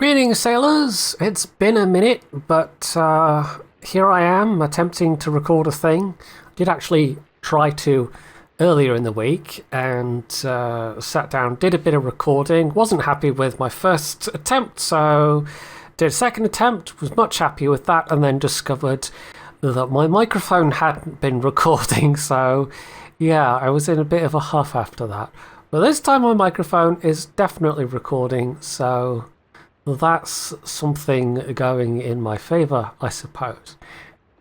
Greetings, sailors! It's been a minute, but here I am attempting to record a thing. I did actually try to earlier in the week and sat down, did a bit of recording. Wasn't happy with my first attempt, so did a second attempt, was much happier with that, and then discovered that my microphone hadn't been recording, so yeah, I was in a bit of a huff after that. But this time my microphone is definitely recording, so that's something going in my favour, I suppose.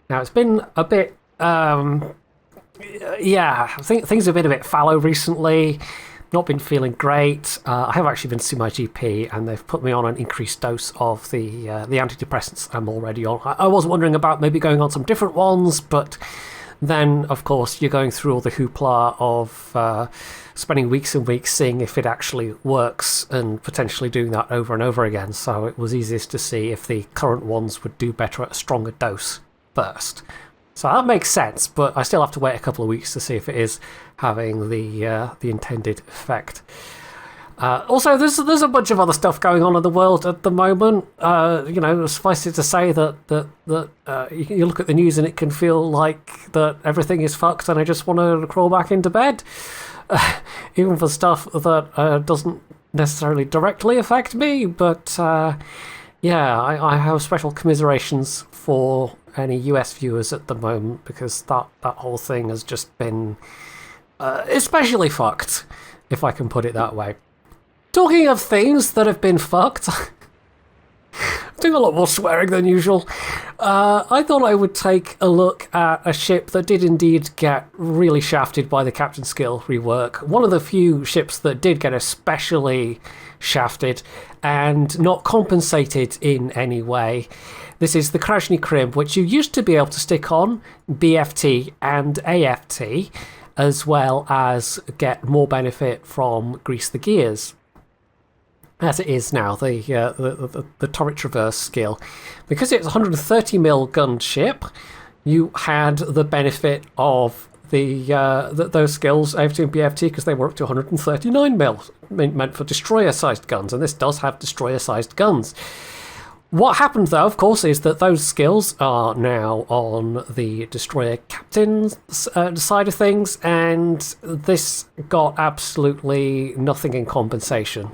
Now, it's been a bit, I think things have been a bit fallow recently, not been feeling great. I have actually been to see my GP, and they've put me on an increased dose of the antidepressants I'm already on. I was wondering about maybe going on some different ones, but then, of course, you're going through all the hoopla of spending weeks and weeks seeing if it actually works and potentially doing that over and over again. So it was easiest to see if the current ones would do better at a stronger dose first. So that makes sense, but I still have to wait a couple of weeks to see if it is having the intended effect. Also, there's a bunch of other stuff going on in the world at the moment. Suffice it to say that you look at the news and it can feel like that everything is fucked, and I just want to crawl back into bed, even for stuff that doesn't necessarily directly affect me. But I have special commiserations for any US viewers at the moment, because that whole thing has just been especially fucked, if I can put it that way. Talking of things that have been fucked, I'm doing a lot more swearing than usual. I thought I would take a look at a ship that did indeed get really shafted by the Captain Skill rework. One of the few ships that did get especially shafted and not compensated in any way. This is the Krasny Krim, which you used to be able to stick on BFT and AFT, as well as get more benefit from Grease the Gears, as it is now, the turret traverse skill. Because it's a 130mm gun ship, you had the benefit of those skills, AFT and BFT, because they were up to 139mm, meant for destroyer-sized guns, and this does have destroyer-sized guns. What happened, though, of course, is that those skills are now on the destroyer captain's side of things, and this got absolutely nothing in compensation.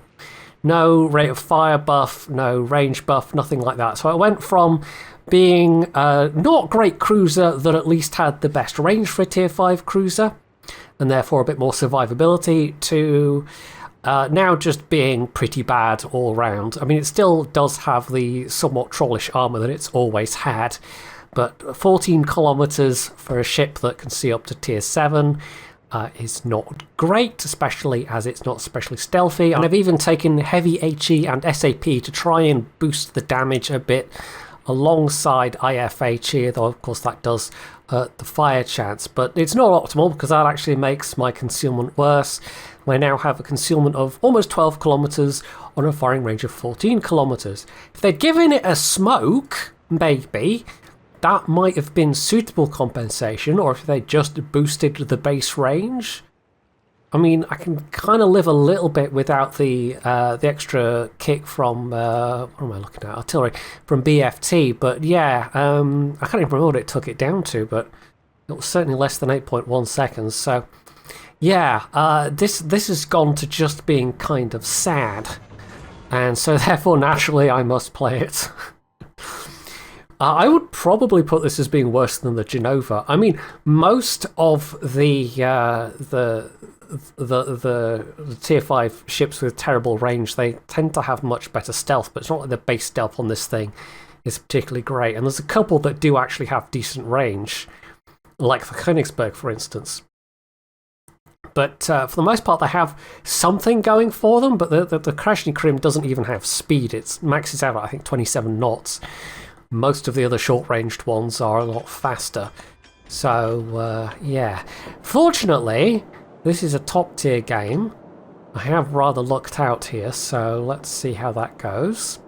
No rate of fire buff, no range buff, nothing like that. So it went from being a not great cruiser that at least had the best range for a tier 5 cruiser, and therefore a bit more survivability, to now just being pretty bad all round. I mean, it still does have the somewhat trollish armour that it's always had, but 14 kilometres for a ship that can see up to tier 7 is not great, especially as it's not especially stealthy. And I've even taken heavy HE and SAP to try and boost the damage a bit alongside IFHE, though of course that does hurt the fire chance. But it's not optimal, because that actually makes my concealment worse. I now have a concealment of almost 12 kilometres on a firing range of 14 kilometres. If they'd given it a smoke, maybe that might have been suitable compensation, or if they just boosted the base range. I mean, I can kind of live a little bit without the extra kick from, what am I looking at? Artillery, from BFT, but yeah, I can't even remember what it took it down to, but it was certainly less than 8.1 seconds, so yeah, this has gone to just being kind of sad, and so therefore naturally I must play it. I would probably put this as being worse than the Genova. I mean, most of the tier 5 ships with terrible range, they tend to have much better stealth, but it's not like the base stealth on this thing is particularly great. And there's a couple that do actually have decent range, like the Königsberg, for instance. But for the most part, they have something going for them, but the Krasny Krim doesn't even have speed. It maxes out at, I think, 27 knots. Most of the other short-ranged ones are a lot faster. So, yeah. Fortunately, this is a top-tier game. I have rather lucked out here, so let's see how that goes.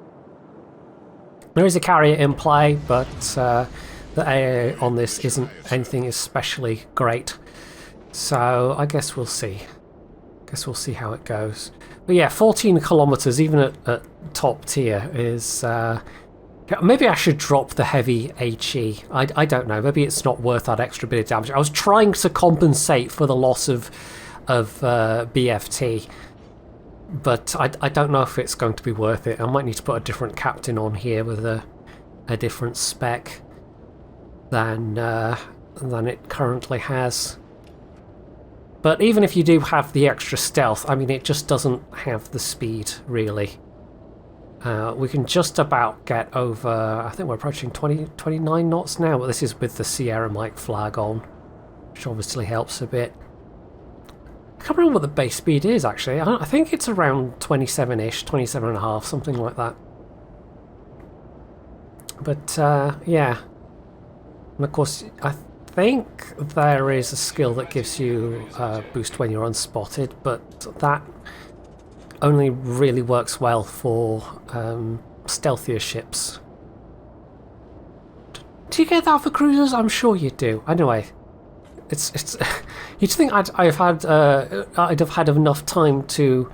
There is a carrier in play, but the AA on this isn't anything especially great. So, I guess we'll see. guess we'll see how it goes. But yeah, 14 kilometers, even at top tier, is... maybe I should drop the heavy HE. I don't know. Maybe it's not worth that extra bit of damage. I was trying to compensate for the loss of BFT, but I don't know if it's going to be worth it. I might need to put a different captain on here with a different spec than it currently has. But even if you do have the extra stealth, I mean, it just doesn't have the speed, really. We can just about get over, I think we're approaching 29 knots now, but this is with the Sierra Mike flag on, which obviously helps a bit. I can't remember what the base speed is, actually. I think it's around 27-ish, 27.5, something like that. But, yeah. And of course, I think there is a skill that gives you a boost when you're unspotted, but that only really works well for stealthier ships. Do you get that for cruisers? I'm sure you do. Anyway, it's. You'd think I'd have had enough time to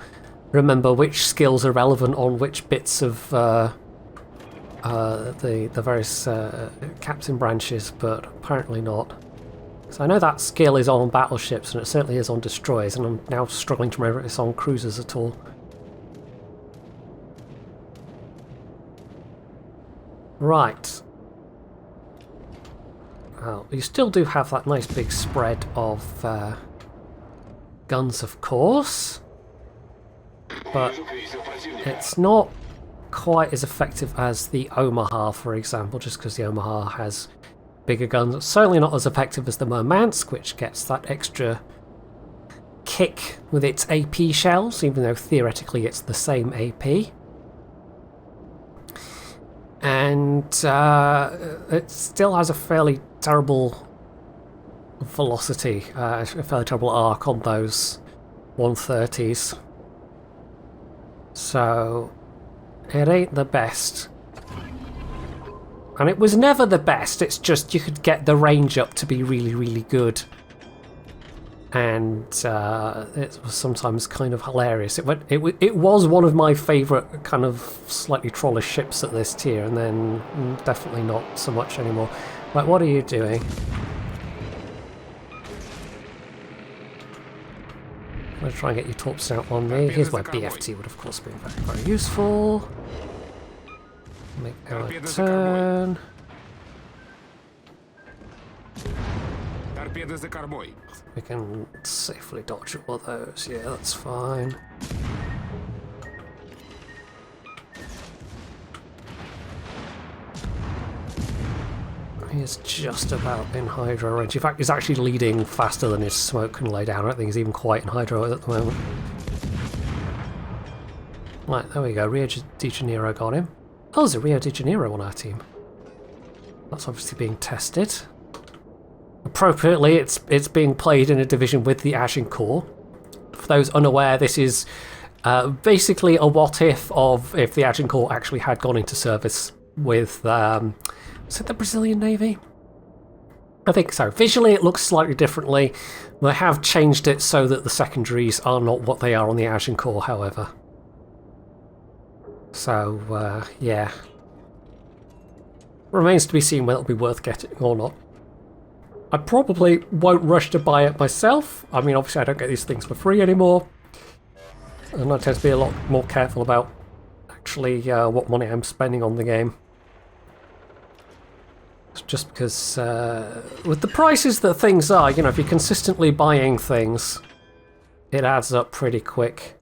remember which skills are relevant on which bits of the various captain branches, but apparently not. So I know that skill is on battleships, and it certainly is on destroyers, and I'm now struggling to remember if it's on cruisers at all. Right. Well, you still do have that nice big spread of guns, of course, but it's not quite as effective as the Omaha, for example, just because the Omaha has bigger guns. It's certainly not as effective as the Murmansk, which gets that extra kick with its AP shells, even though theoretically it's the same AP. And it still has a fairly terrible velocity, a fairly terrible arc on those 130s. So it ain't the best. And it was never the best, it's just you could get the range up to be really, really good. And it was sometimes kind of hilarious. It was one of my favourite kind of slightly trollish ships at this tier, and then definitely not so much anymore. Right, what are you doing? I'm going to try and get your torps out on me. Here's where BFT would of course be very, very useful. Make our turn. We can safely dodge all of those. Yeah, that's fine. He's just about in hydro range. In fact, he's actually leading faster than his smoke can lay down. I don't think he's even quite in hydro at the moment. Right, there we go. Rio de Janeiro got him. Oh, there's a Rio de Janeiro on our team. That's obviously being tested. Appropriately, it's being played in a division with the Agincourt. For those unaware, this is basically a what-if of if the Agincourt actually had gone into service with, is it the Brazilian Navy? I think so. Visually, it looks slightly differently. They have changed it so that the secondaries are not what they are on the Agincourt, however. So, yeah. Remains to be seen whether it'll be worth getting or not. I probably won't rush to buy it myself. I mean, obviously I don't get these things for free anymore. And I tend to be a lot more careful about actually what money I'm spending on the game. It's just because with the prices that things are, you know, if you're consistently buying things, it adds up pretty quick.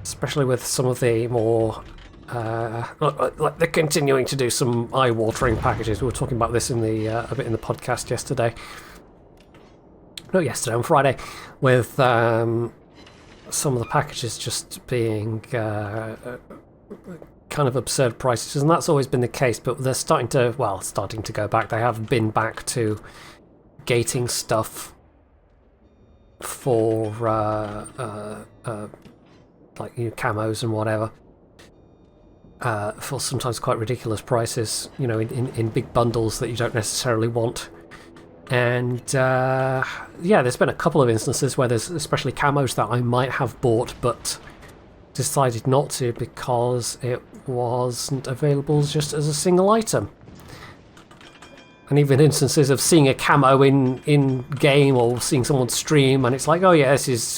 Especially with some of the more like they're continuing to do some eye-watering packages. We were talking about this in the a bit in the podcast yesterday. No, yesterday on Friday, with some of the packages just being kind of absurd prices, and that's always been the case. But they're starting to go back. They have been back to gating stuff for like, you know, camos and whatever. For sometimes quite ridiculous prices, you know, in big bundles that you don't necessarily want. And yeah, there's been a couple of instances where there's especially camos that I might have bought but decided not to because it wasn't available just as a single item. And even instances of seeing a camo in game or seeing someone stream and it's like, oh yeah, this is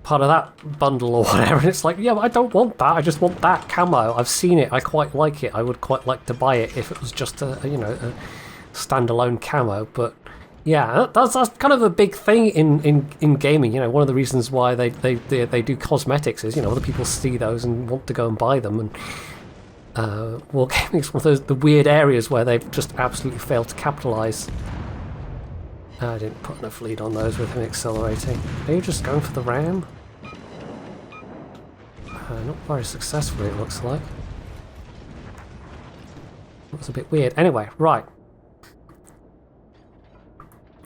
part of that bundle or whatever, and it's like, yeah, but I don't want that, I just want that camo. I've seen it, I quite like it, I would quite like to buy it if it was just a you know, a standalone camo. But yeah, that's kind of a big thing in gaming. You know, one of the reasons why they do cosmetics is, you know, other people see those and want to go and buy them. And wargaming is one of those the weird areas where they've just absolutely failed to capitalise. I didn't put enough lead on those with him accelerating. Are you just going for the ram? Not very successfully, it looks like. That's a bit weird. Anyway, right.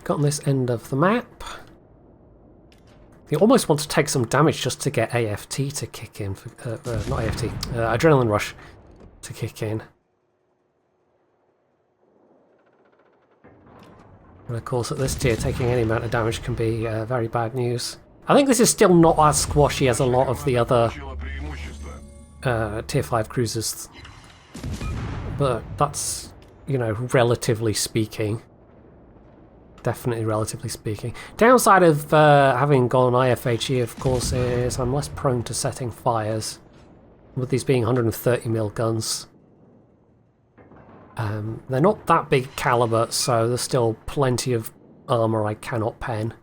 Got on this end of the map. You almost want to take some damage just to get AFT to kick in. Not AFT, Adrenaline Rush to kick in. And of course at this tier taking any amount of damage can be very bad news. I think this is still not as squashy as a lot of the other tier 5 cruisers. But that's, you know, relatively speaking. Definitely relatively speaking. Downside of having gone IFHE, of course, is I'm less prone to setting fires. With these being 130mm guns. They're not that big caliber, so there's still plenty of armour I cannot pen.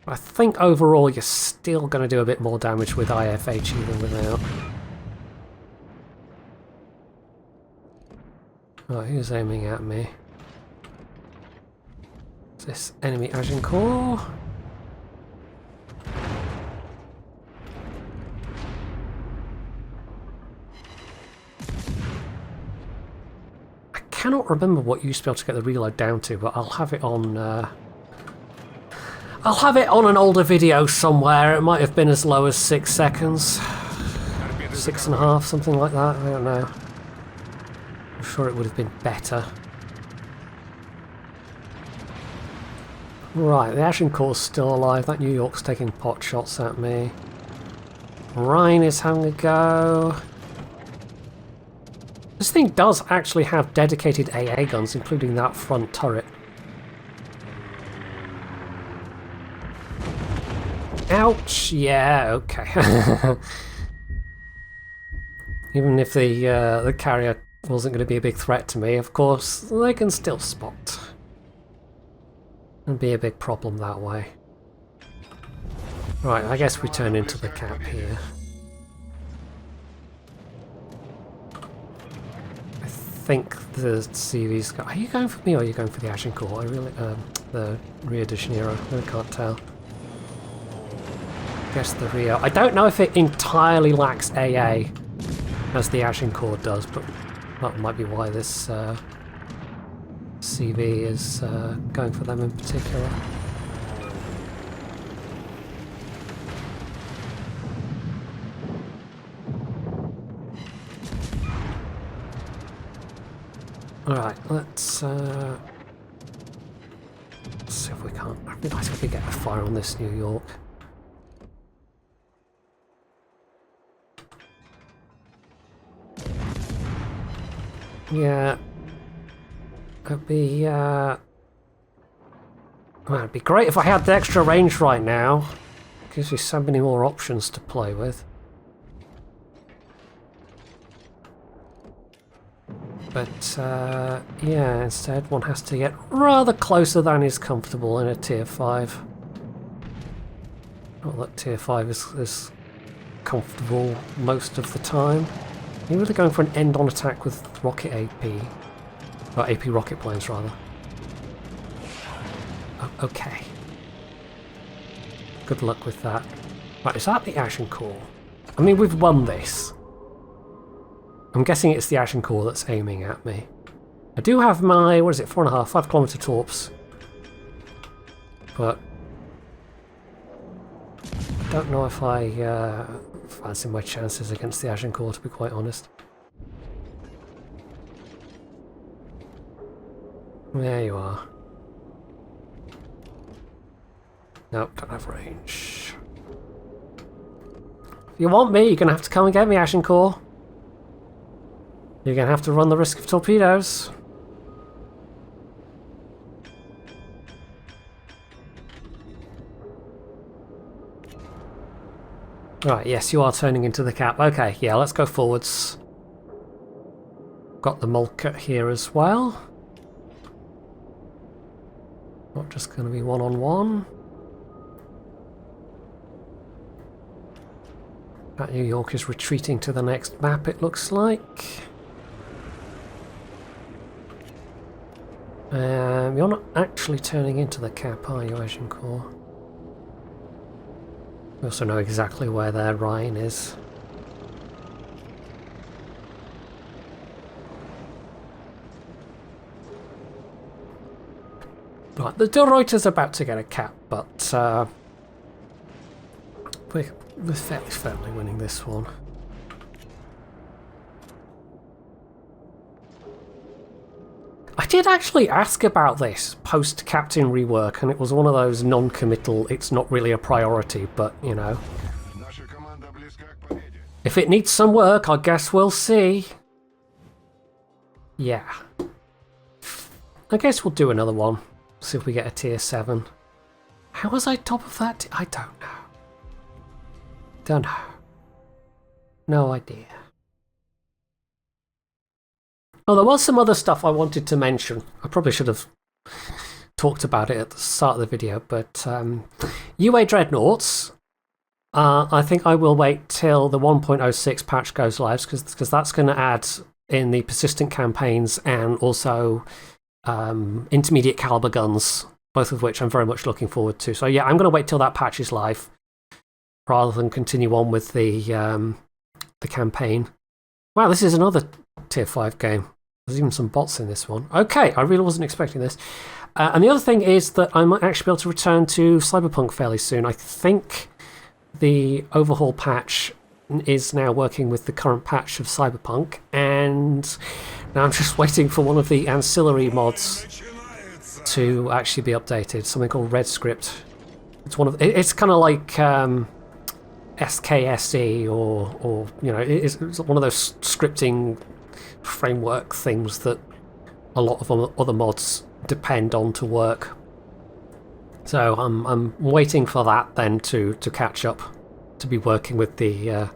I think overall you're still going to do a bit more damage with IFHE than without. Oh, who's aiming at me? Is this enemy Agincourt? I cannot remember what you used to be able to get the reload down to, but I'll have it on. I'll have it on an older video somewhere. It might have been as low as 6 seconds, 6.5, something like that. I don't know. I'm sure it would have been better. Right, the Agincourt's still alive. That New York's taking pot shots at me. Rhine is having a go. This thing does actually have dedicated AA guns, including that front turret. Ouch! Yeah, okay. Even if the carrier wasn't going to be a big threat to me, of course, they can still spot. And be a big problem that way. Right, I guess we turn into the cap here. I think the CV's got... Are you going for me or are you going for the Agincourt? I really... the Rio de Janeiro. I can't tell. I guess the Rio... I don't know if it entirely lacks AA, as the Agincourt does, but that might be why this CV is going for them in particular. Alright, let's see if we can't... It'd be nice if we get a fire on this New York. Yeah. It'd be, well, it'd be great if I had the extra range right now. Gives me so many more options to play with. But, yeah, instead one has to get rather closer than is comfortable in a tier 5. Not that tier 5 is comfortable most of the time. You're really going for an end-on attack with rocket AP. Or AP rocket planes, rather. Oh, okay. Good luck with that. Right, is that the Agincourt? I mean, we've won this. I'm guessing it's the Agincourt that's aiming at me. I do have my, what is it, 4.5, 5 kilometer torps. But I don't know if I fancy my chances against the Agincourt, to be quite honest. There you are. Nope, don't have range. If you want me, you're going to have to come and get me, Agincourt. You're going to have to run the risk of torpedoes. Right, yes, you are turning into the cap. Okay, yeah, let's go forwards. Got the Moltke here as well. Not just going to be one-on-one. That New York is retreating to the next map, it looks like. You're not actually turning into the cap, are you, Agincourt? We also know exactly where their Rhine is. Right, the De Ruyter's about to get a cap, but we're fairly winning this one. I did actually ask about this post-captain rework, and it was one of those non-committal, it's not really a priority, but, you know. If it needs some work, I guess we'll see. Yeah. I guess we'll do another one. See if we get a tier 7. How was I top of that? I don't know. Don't know. No idea. Oh, there was some other stuff I wanted to mention. I probably should have talked about it at the start of the video, but UA Dreadnoughts, I think I will wait till the 1.06 patch goes live, because that's going to add in the persistent campaigns and also intermediate caliber guns, both of which I'm very much looking forward to. So yeah, I'm going to wait till that patch is live rather than continue on with the campaign. Wow, this is another tier 5 game. There's even some bots in this one. Okay, I really wasn't expecting this. And the other thing is that I might actually be able to return to Cyberpunk fairly soon. I think the overhaul patch is now working with the current patch of Cyberpunk, and now I'm just waiting for one of the ancillary mods to actually be updated. Something called Red Script. It's kind of like SKSE or you know, it's one of those scripting framework things that a lot of other mods depend on to work. So I'm waiting for that then to catch up, to be working with the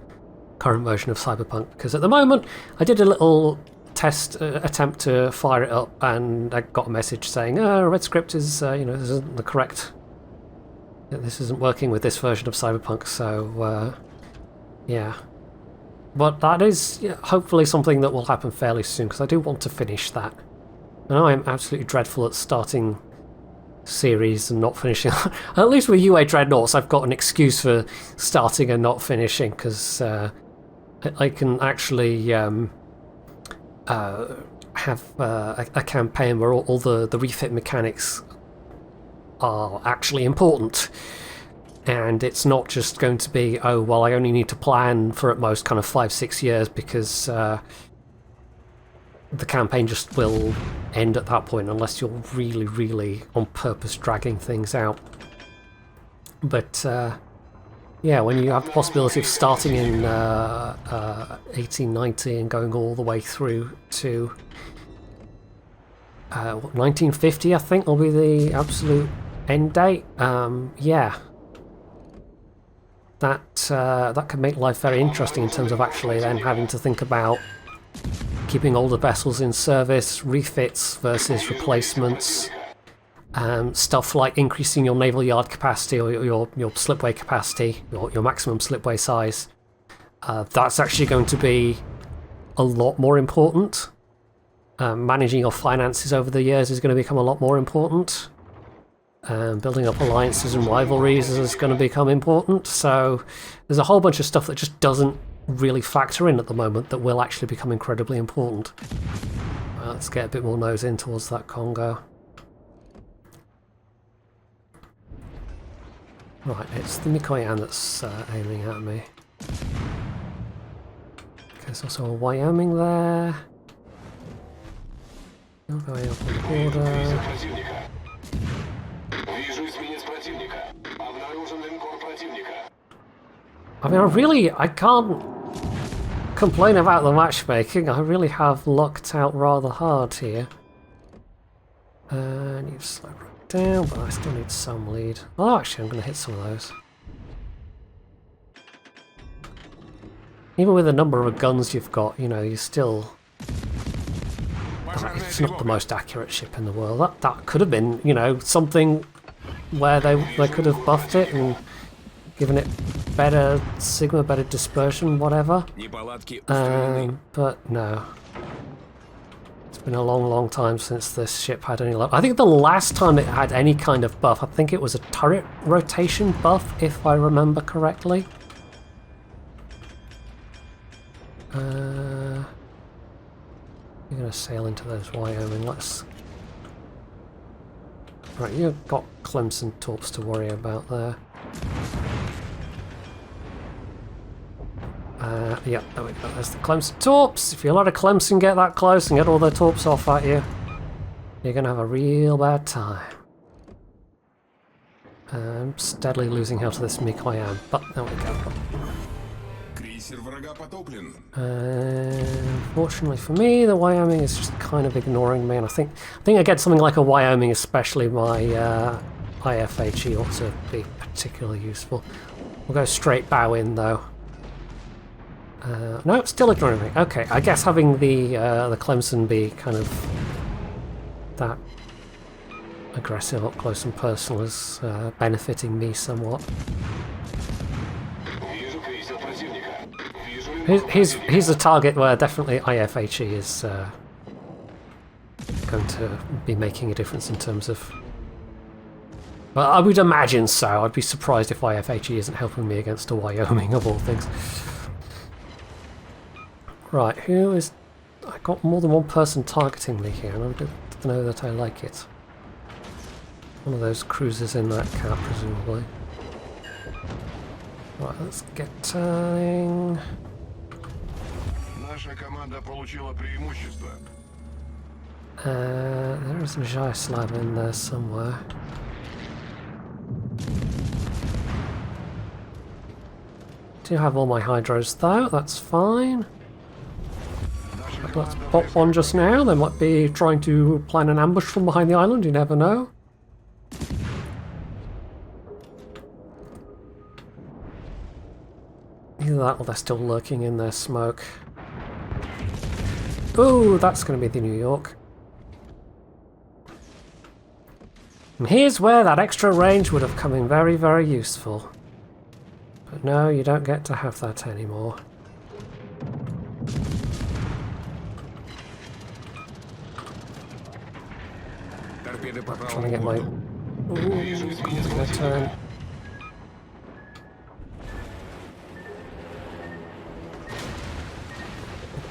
current version of Cyberpunk, because at the moment I did a little test attempt to fire it up and I got a message saying Red Script is you know, this isn't the correct, this isn't working with this version of Cyberpunk. So yeah, but that is hopefully something that will happen fairly soon, because I do want to finish that. I know I'm absolutely dreadful at starting series and not finishing. At least with UA Dreadnoughts I've got an excuse for starting and not finishing, because I can actually have a campaign where all the refit mechanics are actually important, and it's not just going to be, oh well, I only need to plan for at most kind of 5-6 years, because the campaign just will end at that point unless you're really on purpose dragging things out. But yeah, when you have the possibility of starting in 1890 and going all the way through to 1950, I think will be the absolute end date. Yeah, that could make life very interesting in terms of actually then having to think about keeping older vessels in service, refits versus replacements, stuff like increasing your naval yard capacity or your slipway capacity, your maximum slipway size. That's actually going to be a lot more important. Managing your finances over the years is going to become a lot more important. Building up alliances and rivalries is going to become important. So there's a whole bunch of stuff that just doesn't really factor in at the moment that will actually become incredibly important. Let's get a bit more nose in towards that Congo. Right, it's the Mikoyan that's aiming at me. There's also a Wyoming there. You're going up on the border. I mean, I can't complain about the matchmaking. I really have lucked out rather hard here. Need to slow it down, but I still need some lead. Oh, actually, I'm going to hit some of those. Even with the number of guns you've got, you know, you still... It's not the most accurate ship in the world. That could have been, you know, something where they could have buffed it and given it better sigma, better dispersion, whatever. But no. It's been a long, long time since this ship had any luck. I think the last time it had any kind of buff, I think it was a turret rotation buff, if I remember correctly. You're going to sail into those Wyoming. Let's... Right, you've got Clemson torps to worry about there. Yeah, there we go. There's the Clemson torps. If you let a Clemson get that close and get all their torps off at you, you're going to have a real bad time. I'm steadily losing how to this MiG I am, but there we go. Fortunately for me, the Wyoming is just kind of ignoring me, and I think against something like a Wyoming, especially my IFHE ought to be particularly useful. We'll go straight bow in though. No, it's still ignoring me. Okay, I guess having the Clemson be kind of that aggressive up close and personal is benefiting me somewhat. He's a target where definitely IFHE is going to be making a difference in terms of... Well, I would imagine so. I'd be surprised if IFHE isn't helping me against a Wyoming of all things. Right, who is... I got more than one person targeting me here, and I don't know that I like it. One of those cruisers in that cap, presumably. Right, let's get turning... there is a Jaislav in there somewhere. Do have all my hydros though, that's fine. Let's pop one just now. They might be trying to plan an ambush from behind the island, you never know. Either that or they're still lurking in their smoke. Ooh, that's going to be the New York. And here's where that extra range would have come in very, very useful. But no, you don't get to have that anymore. I'm trying to get my... Ooh, my turn.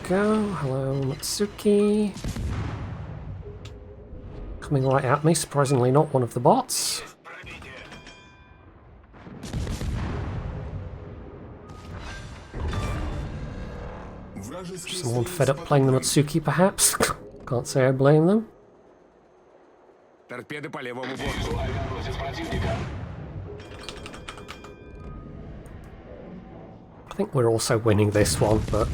Go. Hello, Matsuki. Coming right at me, surprisingly not one of the bots. Someone fed up playing the Matsuki, perhaps? Can't say I blame them. I think we're also winning this one, but...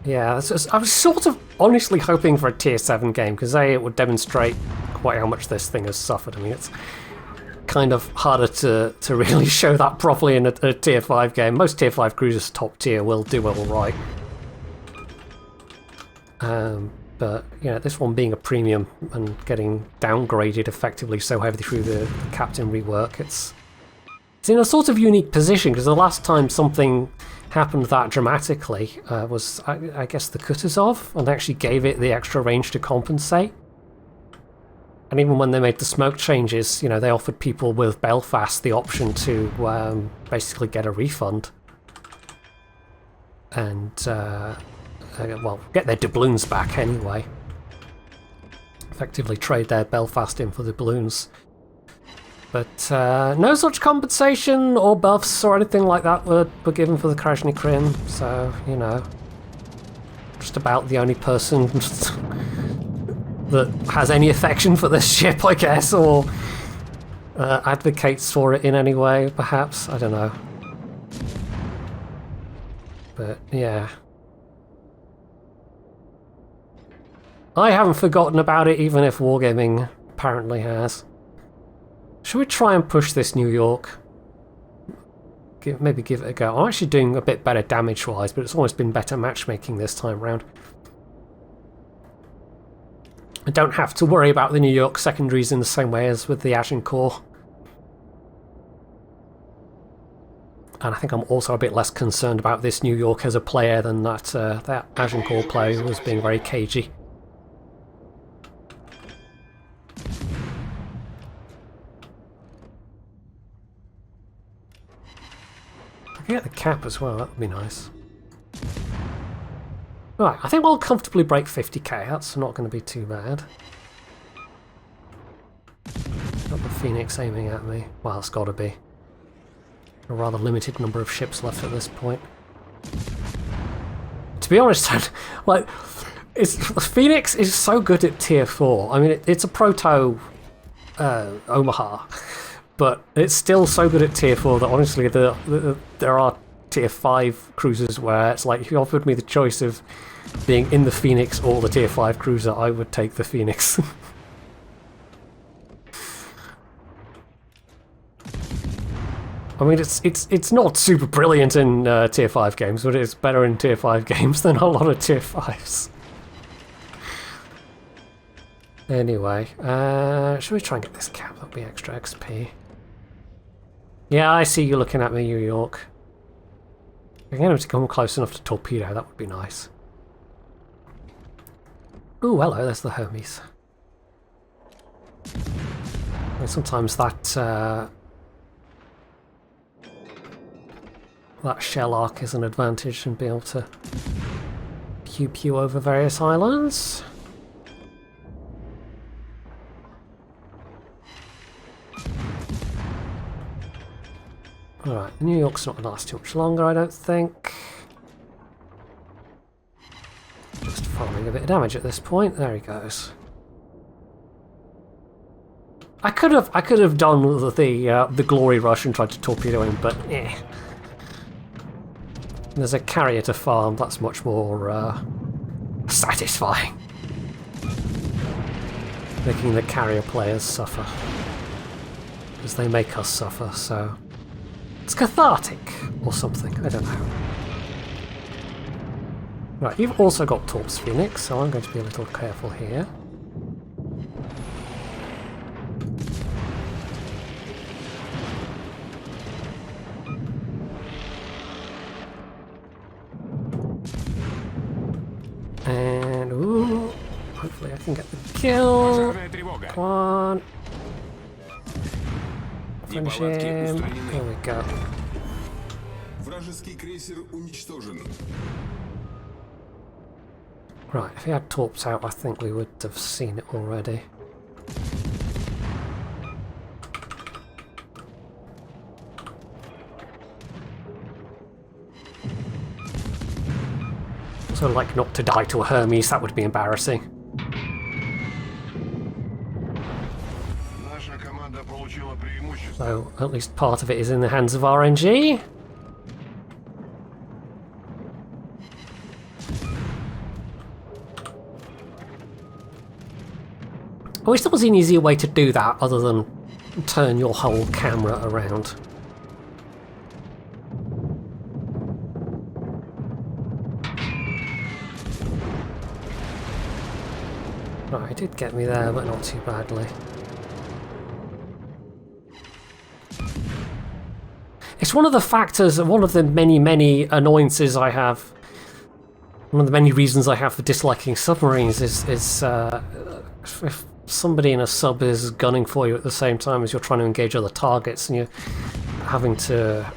Yeah, I was sort of honestly hoping for a tier 7 game, because A, it would demonstrate quite how much this thing has suffered. I mean, it's kind of harder to really show that properly in a tier 5 game. Most tier 5 cruisers top tier will do all right. But, you know, this one being a premium and getting downgraded effectively so heavily through the captain rework, it's in a sort of unique position, because the last time something happened that dramatically was, I guess, the Kutuzov, and they actually gave it the extra range to compensate. And even when they made the smoke changes, you know, they offered people with Belfast the option to basically get a refund. And, well, get their doubloons back anyway. Effectively trade their Belfast in for the doubloons. But no such compensation or buffs or anything like that were given for the Krasny Krim, so, you know. just about the only person that has any affection for this ship, I guess, or advocates for it in any way, perhaps. I don't know. But, yeah. I haven't forgotten about it, even if Wargaming apparently has. Should we try and push this New York? Maybe give it a go. I'm actually doing a bit better damage-wise, but it's almost been better matchmaking this time round. I don't have to worry about the New York secondaries in the same way as with the Agincourt. And I think I'm also a bit less concerned about this New York as a player than that Agincourt player who was being very cagey. I can get the cap as well, that would be nice. Right, I think we'll comfortably break 50k, that's not going to be too bad. Got the Phoenix aiming at me. Well, it's got to be. A rather limited number of ships left at this point. To be honest, like, Phoenix is so good at tier 4. I mean, it's a proto Omaha, but it's still so good at tier 4 that honestly there are tier 5 cruisers where it's like, if you offered me the choice of being in the Phoenix or the tier 5 cruiser, I would take the Phoenix. I mean, it's not super brilliant in tier 5 games, but it's better in tier 5 games than a lot of tier 5s. Anyway, should we try and get this cap? That'll be extra XP. Yeah, I see you looking at me, New York. If I can get him to come close enough to torpedo, that would be nice. Ooh, hello, there's the Hermes. And sometimes that shell arc is an advantage and be able to pew over various islands. Alright, New York's not going to last too much longer, I don't think. Just farming a bit of damage at this point. There he goes. I could have done the glory rush and tried to torpedo him, but eh. There's a carrier to farm. That's much more satisfying. Making the carrier players suffer, because they make us suffer. So. It's cathartic, or something, I don't know. Right, you've also got Torps Phoenix, so I'm going to be a little careful here. And, ooh, hopefully I can get the kill. Come on. Finish him. There we go. Right, if he had torps out, I think we would have seen it already. So, like, not to die to a Hermes, that would be embarrassing. So, at least part of it is in the hands of RNG. I wish there was an easier way to do that other than turn your whole camera around. Right, it did get me there, but not too badly. It's one of the factors, one of the many annoyances I have, one of the many reasons I have for disliking submarines is if somebody in a sub is gunning for you at the same time as you're trying to engage other targets and you're having to...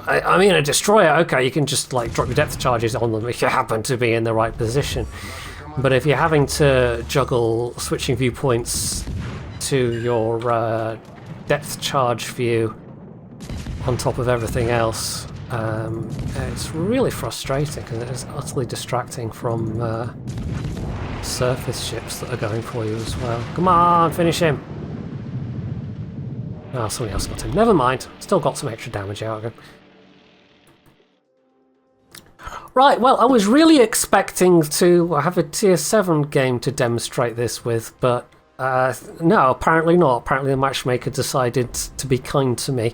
I mean, a destroyer, okay, you can just like drop your depth charges on them if you happen to be in the right position. But if you're having to juggle switching viewpoints to your depth charge view on top of everything else, It's really frustrating because it's utterly distracting from surface ships that are going for you as well. Come on, finish him! Oh, somebody else got him. Never mind. Still got some extra damage out of him. Right, well, I was really expecting to have a tier 7 game to demonstrate this with, but no, apparently not. Apparently the matchmaker decided to be kind to me.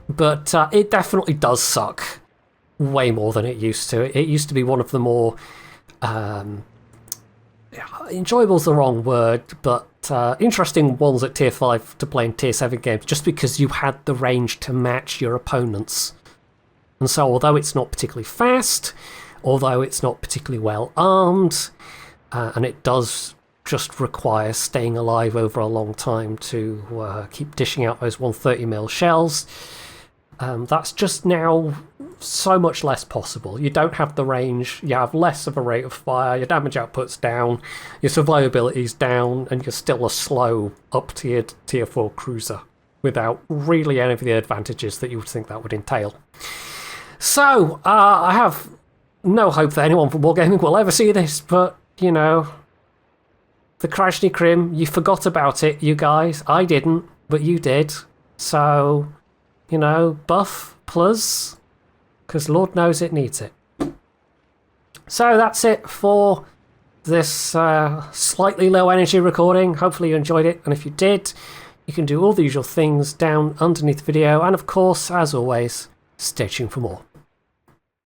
But it definitely does suck way more than it used to. It used to be one of the more... enjoyable's the wrong word, but interesting ones at tier 5 to play in tier 7 games, just because you had the range to match your opponents. And so although it's not particularly fast, although it's not particularly well armed, and it does just require staying alive over a long time to keep dishing out those 130mm shells, that's just now so much less possible. You don't have the range, you have less of a rate of fire, your damage output's down, your survivability's down, and you're still a slow up-tiered tier 4 cruiser without really any of the advantages that you would think that would entail. So, I have no hope that anyone from Wargaming will ever see this, but, you know, the Krasny Krim, you forgot about it, you guys. I didn't, but you did. So, you know, buff, plus, because Lord knows it needs it. So that's it for this slightly low energy recording. Hopefully you enjoyed it, and if you did, you can do all the usual things down underneath the video, and of course, as always, stay tuned for more.